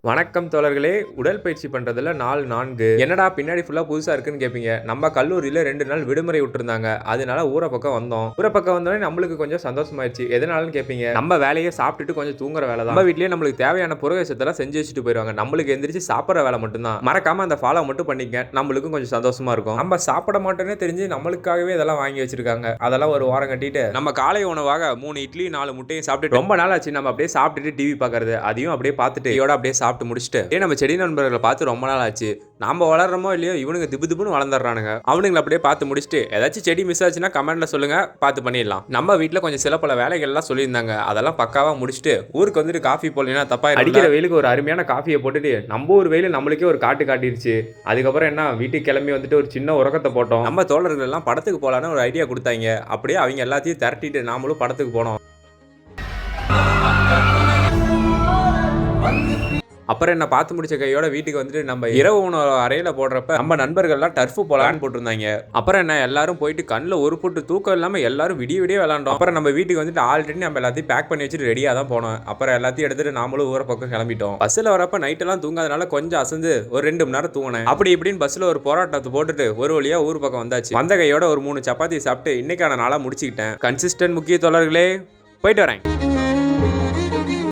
வணக்கம் தோழர்களே. உடற்பயிற்சி பண்றதுல நாள் 4 என்னடா பின்னாடி ஃபுல்லா புதுசா இருக்குன்னு கேட்பீங்க. நம்ம கல்லூரியில 2 நாள் விடுமுறை விட்டுருந்தாங்க. அதனால ஊர பக்கம் வந்தோம். ஊர பக்கம் வந்தோடனே நம்மளுக்கு கொஞ்சம் சந்தோஷமாயிடுச்சு. எதனாலன்னு கேட்பீங்க. நம்ம வேலையை சாப்பிட்டுட்டு கொஞ்சம் தூங்குற வேலை தான். நம்ம வீட்லயே நம்மளுக்கு தேவையான புரவேசத்தெல்லாம் செஞ்சு வச்சுட்டு போயிருவாங்க. நம்மளுக்கு எந்திரிச்சு சாப்பிட்ற வேலை மட்டும்தான். மறக்காம அந்த ஃபாலோ மட்டும் பண்ணிக்க. நம்மளுக்கும் கொஞ்சம் சந்தோஷமா இருக்கும். நம்ம சாப்பிட மாட்டோன்னே தெரிஞ்சு நம்மளுக்காகவே இதெல்லாம் வாங்கி வச்சிருக்காங்க. அதெல்லாம் ஒரு வாரம் கட்டிட்டு நம்ம காலை உணவாக 3 இட்லி 4 முட்டையும் சாப்பிட்டு ரொம்ப நாள் ஆச்சு. நம்ம அப்படியே சாப்பிட்டுட்டு டிவி பார்க்கறது. அதையும் அப்படியே பார்த்துட்டு இதோட அப்படியே சாப்பிட்டு முடிச்சுட்டு நம்ம செடி நண்பர்களை பார்த்து ரொம்ப நாள் ஆச்சு. நாம வளர்றோமோ இல்லையோ இவனுங்க திபுன்னு வளர்ந்துடுறானுங்க. அவனுங்களை அப்படியே பார்த்து முடிச்சுட்டு ஏதாச்சும் செடி மிஸ் ஆச்சுன்னா கமெண்ட்ல சொல்லுங்க, பார்த்து பண்ணிடலாம். நம்ம வீட்டில் கொஞ்சம் சில பல வேலைகள்லாம் சொல்லியிருந்தாங்க. அதெல்லாம் பக்காவா முடிச்சுட்டு ஊருக்கு வந்துட்டு காஃபி போடலைன்னா தப்பா அடிக்கிற வெயிலுக்கு ஒரு அருமையான காஃபியை போட்டுட்டு நம்ம ஒரு வெயில் நம்மளுக்கே ஒரு காட்டிருச்சு. அதுக்கப்புறம் என்ன வீட்டுக்கு கிளம்பி வந்துட்டு ஒரு சின்ன உறக்கத்தை போட்டோம். நம்ம தோழர்கள் எல்லாம் படத்துக்கு போலான்னு ஒரு ஐடியா கொடுத்தாங்க. அப்படியே அவங்க எல்லாத்தையும் திரட்டிட்டு நாமளும் படத்துக்கு போனோம். அப்புறம் என்ன பார்த்து முடிச்ச கையோட வீட்டுக்கு வந்துட்டு நம்ம இரவு உணவு அறையில போடுறப்ப நம்ம நண்பர்கள்லாம் டர்ஃபு போலான்னு போட்டிருந்தாங்க. அப்புறம் என்ன எல்லாரும் போயிட்டு கண்ணில் ஒரு போட்டு தூக்கம் இல்லாமல் எல்லாரும் விடிய விளாண்டோம். அப்புறம் நம்ம வீட்டுக்கு வந்துட்டு ஆல்ரெடி நம்ம எல்லாத்தையும் பேக் பண்ணி வச்சுட்டு ரெடியாக தான் போனோம். அப்புறம் எல்லாத்தையும் எடுத்துட்டு நாமளும் ஊர பக்கம் கிளம்பிட்டோம். பஸ்ஸில் வரப்ப நைட்டெல்லாம் தூங்காதனால கொஞ்சம் அசந்து ஒரு 2 மணி நேரம் தூங்கினேன். அப்படி இப்படின்னு பஸ்ஸில் ஒரு போராட்டத்தை போட்டுட்டு ஒரு வழியா ஊர் பக்கம் வந்தாச்சு. வந்த கையோட ஒரு 3 சப்பாத்தி சாப்பிட்டு இன்னைக்கான நாளாக முடிச்சுக்கிட்டேன். கன்சிஸ்டன்ட் முக்கிய தோழர்களே, போயிட்டு வரேன்.